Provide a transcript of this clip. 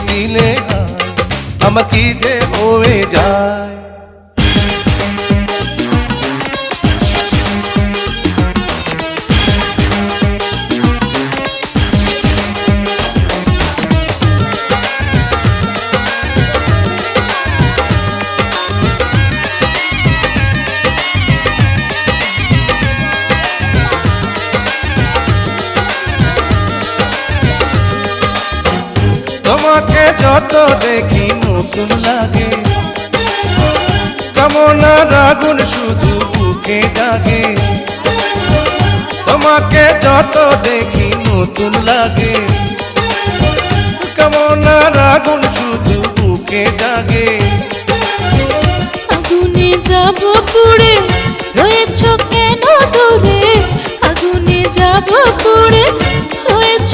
দিলে আমার কি যে হয়ে যায়। তোমাকে যত দেখি নতুন লাগে, কামনার আগুন শুধু বুকে জাগে। তোমাকে যত দেখি নতুন লাগে, কামনার আগুন শুধু বুকে জাগে। আগুনে যাব পুড়ে, রয়েছ কেন দূরে? আগুনে যাব পুড়ে, রয়েছ